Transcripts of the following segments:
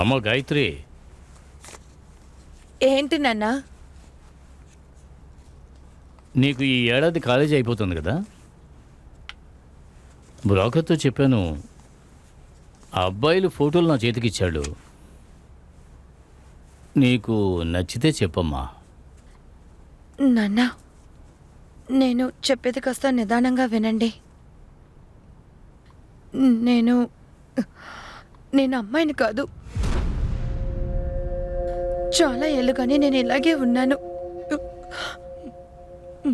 అమ్మ గాయత్రి, ఏంటి నాన్న? నీకు ఈ ఏడాది కాలేజీ అయిపోతుంది కదా. బ్రోకర్తో చెప్పాను, ఆ అబ్బాయిలు ఫోటోలు నా చేతికిచ్చాడు. నీకు నచ్చితే చెప్పమ్మా. నాన్న, నేను చెప్పేది కాస్త నిదానంగా వినండి. నేను నేను అమ్మాయిని కాదు. చాలా ఏళ్ళుగానే నేను ఇలాగే ఉన్నాను.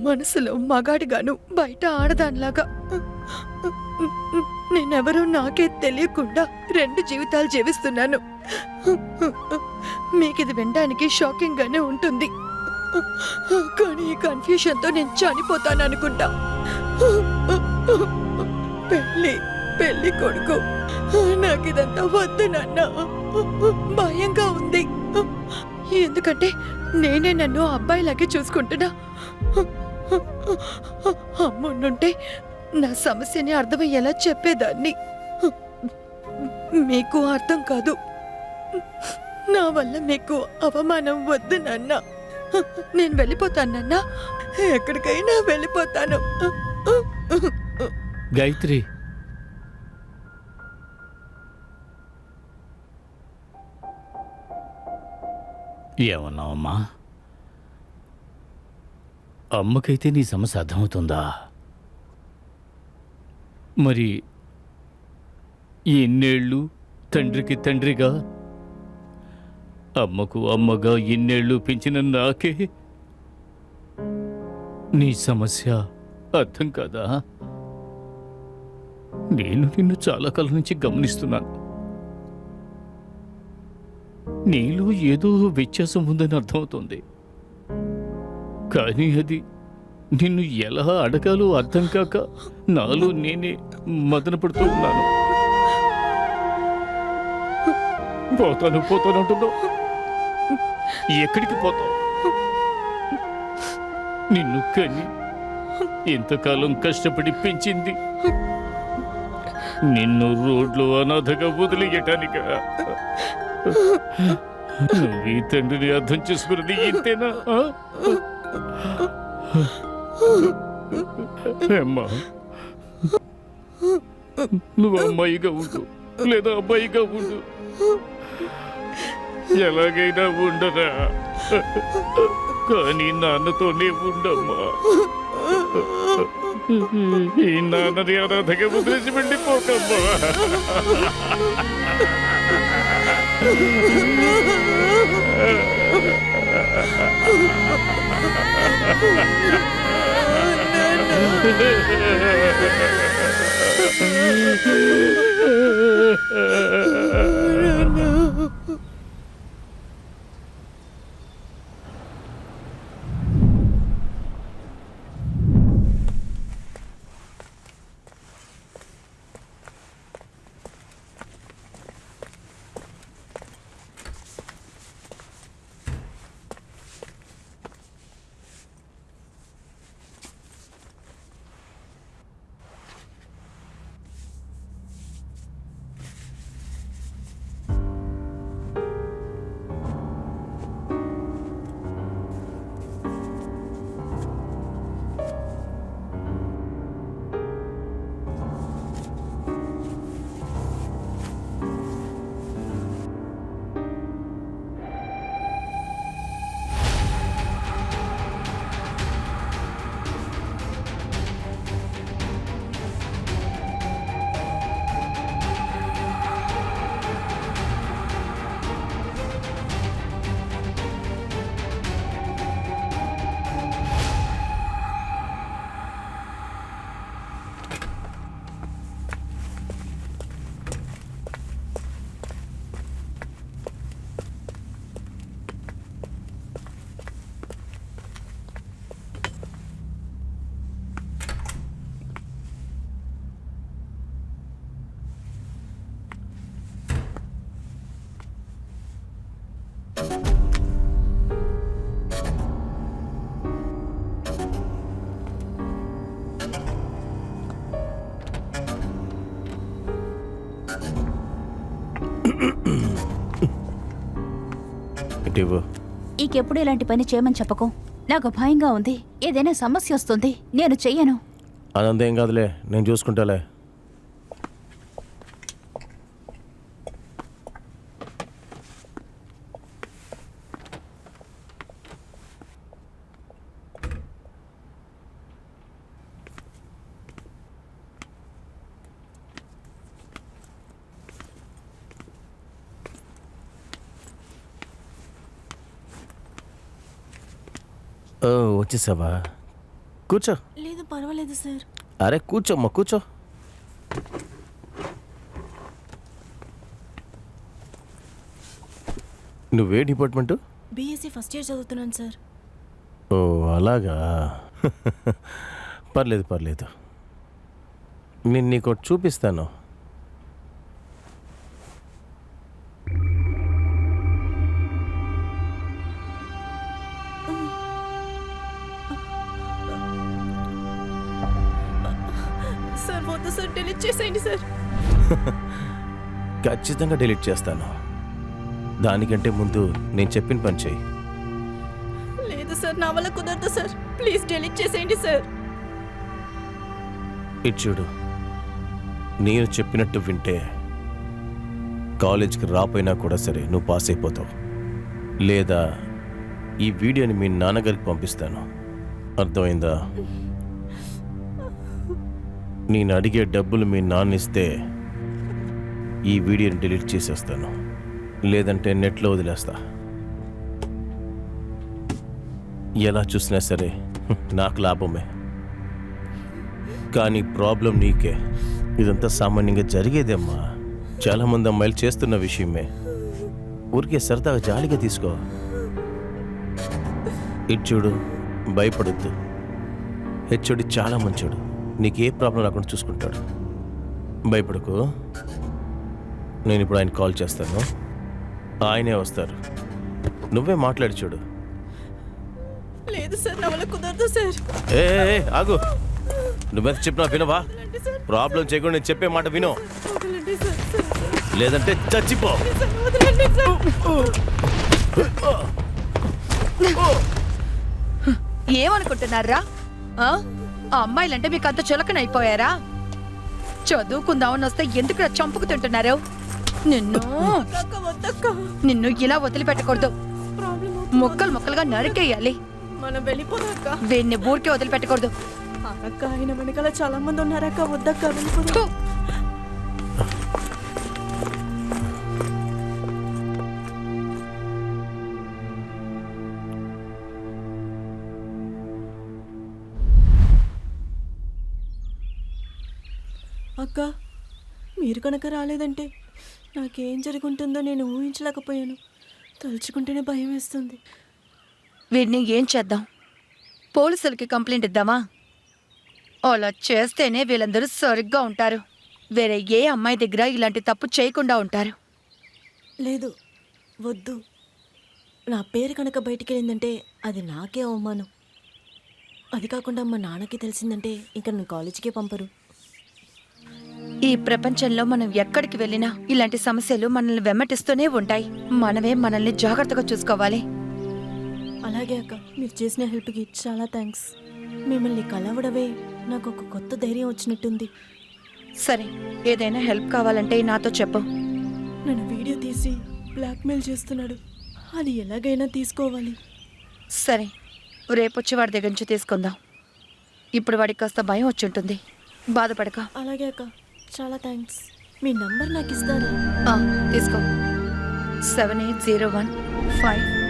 మనసులో మగాడిగాను, బయట ఆడదానిలాగా. నేనెవరో నాకే తెలియకుండా 2 జీవితాలు జీవిస్తున్నాను. మీకు ఇది వినడానికి షాకింగ్ గానే ఉంటుంది, కానీ ఈ కన్ఫ్యూషన్తో నేను చనిపోతాననుకుంటా. పెళ్లి కొడుకు, నాకు ఇదంతా వద్దు నాన్న. భయంగా ఉంది, ఎందుకంటే నేనే నన్ను అబ్బాయిలాగే చూసుకుంటున్నా. అమ్ముండుంటే నా సమస్యని అర్థమయ్యేలా చెప్పేదాన్ని. మీకు అర్థం కాదు. నా వల్ల మీకు అవమానం వద్దు నాన్న. నేను వెళ్ళిపోతాను నాన్న, ఎక్కడికైనా వెళ్ళిపోతాను. గాయత్రి, ఏమన్నావమ్మా? అమ్మకైతే నీ సమస్య అర్థమవుతుందా? మరి ఎన్నేళ్ళు తండ్రికి తండ్రిగా, అమ్మకు అమ్మగా ఎన్నేళ్ళు పెంచిన నాకే నీ సమస్య అర్థం కాదా? నేను నిన్ను చాలా కాలం నుంచి గమనిస్తున్నాను. నీలో ఏదో వ్యత్యాసం ఉందని అర్థమవుతోంది, కానీ అది నిన్ను ఎలా అడగాలో అర్థం కాక నాలో నేనే మదన పడుతూ ఉన్నాను. పోతాను అంటున్నావు, ఎక్కడికి పోతావు? నిన్ను కని ఎంతకాలం కష్టపడి పెంచింది నిన్ను రోడ్లో అనాథగా వదిలేయటానిక? నువ్వు ఈ తండ్రిని అర్థం చేసుకున్నది ఇంతేనా? అమ్మా, నువ్వు అమ్మాయిగా ఉండు లేదా అబ్బాయిగా ఉండు, ఎలాగైనా ఉండరా, కానీ నాన్నతోనే ఉండమ్మా. ఈ నాన్నని అనాథగా వదిలేసి వెళ్ళిపోకమ్మా. ఇవ్వు. ఇంకెప్పుడు ఇలాంటి పని చేయమని చెప్పకు. నాకు భయంగా ఉంది. ఏదైనా సమస్య వస్తుంది. నేను చెయ్యను. అదంతా ఏం కాదులే, నేను చూసుకుంటాలే. ఓ, వచ్చేసావా? కూర్చో. లేదు పర్వాలేదు సార్. అరే కూర్చోమ్మా, కూర్చో. నువ్వే డిపార్ట్మెంటు? బీఎస్సీ ఫస్ట్ ఇయర్ చదువుతున్నాను సార్. ఓ అలాగా. పర్లేదు పర్లేదు, నేను నీకు ఒకటి చూపిస్తాను. సార్ వద్దు సార్, డిలీట్ చేసేయండి సార్. ఖచ్చితంగా డిలీట్ చేస్తాను. దానికంటే ముందు నేను చెప్పిన పని చెయ్యి. లేదు సార్, నా వల్ల కుదరదు సార్. ప్లీజ్ డిలీట్ చేసేయండి సార్. ఇటు చూడు, నేను చెప్పినట్టు వింటే కాలేజ్కి రాపోయినా కూడా సరే నువ్వు పాస్ అయిపోతావు. లేదా ఈ వీడియోని మీ నాన్నగారికి పంపిస్తాను. అర్థమైందా? నేను అడిగే డబ్బులు మీ నాన్న ఇస్తే ఈ వీడియోని డిలీట్ చేసేస్తాను, లేదంటే నెట్లో వదిలేస్తా. ఎలా చూసినా సరే నాకు లాభమే. కానీ ప్రాబ్లం నీకే. ఇదంతా సామాన్యంగా జరిగేదేమ్మా. చాలామంది అమ్మాయిలు చేస్తున్న విషయమే. ఊరికే సరదాగా జాలిగా తీసుకో. ఇటు చూడు, భయపడొద్దు. హెచ్ఓడి చాలా మంచోడు, నీకు ఏ ప్రాబ్లం రాకుండా చూసుకుంటాడు. భయపడకు. నేను ఇప్పుడు ఆయన కాల్ చేస్తాను, ఆయనే వస్తారు. నువ్వే మాట్లాడి చూడు. లేదు సార్, నా వల్ల కుదరదు సార్. ఏ ఆగు, నువ్వెంత చెప్పినా వినవా? ప్రాబ్లం చేయకుండా నేను చెప్పే మాట విను, వదలండి సార్. లేదంటే చచ్చిపో. వదలండి సార్. ఏమనుకుంటున్నారా? ఆ అమ్మాయిలంటే మీకు అంత చులకనైపోయారా? చదువుకుందామని వస్తే ఎందుకు చంపుకు తింటున్నారు? అక్క వద్దక్క, నిన్ను ఇలా వదిలిపెట్టకూడదు. ప్రాబ్లం ముక్కలు ముక్కలుగా నరికేయాలి. మనం వెళ్ళిపోదాక. వీడిని ఊరికే వదిలిపెట్టకూడదు. అక్క, ఆయన వెనకాల చాలా మంది ఉన్నారక్క. వద్దక్క, వెళ్ళిపోదాం. థు. అక్క, మీరు కనుక రాలేదంటే నాకేం జరుగుంటుందో నేను ఊహించలేకపోయాను. తలుచుకుంటేనే భయం వేస్తుంది. వీడిని ఏం చేద్దాం? పోలీసులకి కంప్లైంట్ ఇద్దామా? అలా చేస్తేనే వీళ్ళందరూ సరిగ్గా ఉంటారు. వేరే ఏ అమ్మాయి దగ్గర ఇలాంటి తప్పు చేయకుండా ఉంటారు. లేదు, వద్దు. నా పేరు కనుక బయటికి వెళ్ళిందంటే అది నాకే అవమానం. అది కాకుండా మా నాన్నకి తెలిసిందంటే ఇంకా నన్ను కాలేజీకే పంపరు. ఈ ప్రపంచంలో మనం ఎక్కడికి వెళ్ళినా ఇలాంటి సమస్యలు మనల్ని వెంబటిస్తూనే ఉంటాయి. మనమే మనల్ని జాగ్రత్తగా చూసుకోవాలి. అలాగే అక్క, మీరు చేసిన హెల్ప్కి చాలా థ్యాంక్స్. మిమ్మల్ని కలవడమే నాకు ఒక కొత్త ధైర్యం వచ్చినట్టుంది. సరే, ఏదైనా హెల్ప్ కావాలంటే నాతో చెప్పు. నన్ను వీడియో తీసి బ్లాక్మెయిల్ చేస్తున్నాడు. అది ఎలాగైనా తీసుకోవాలి. సరే, రేపొచ్చి వాడి దగ్గర నుంచి తీసుకుందాం. ఇప్పుడు వాడికి కాస్త భయం వచ్చి ఉంటుంది. బాధపడక. అలాగే అక్క, చాలా థ్యాంక్స్. మీ నంబర్ నాకు ఇస్తారా? తీసుకో. 7801 5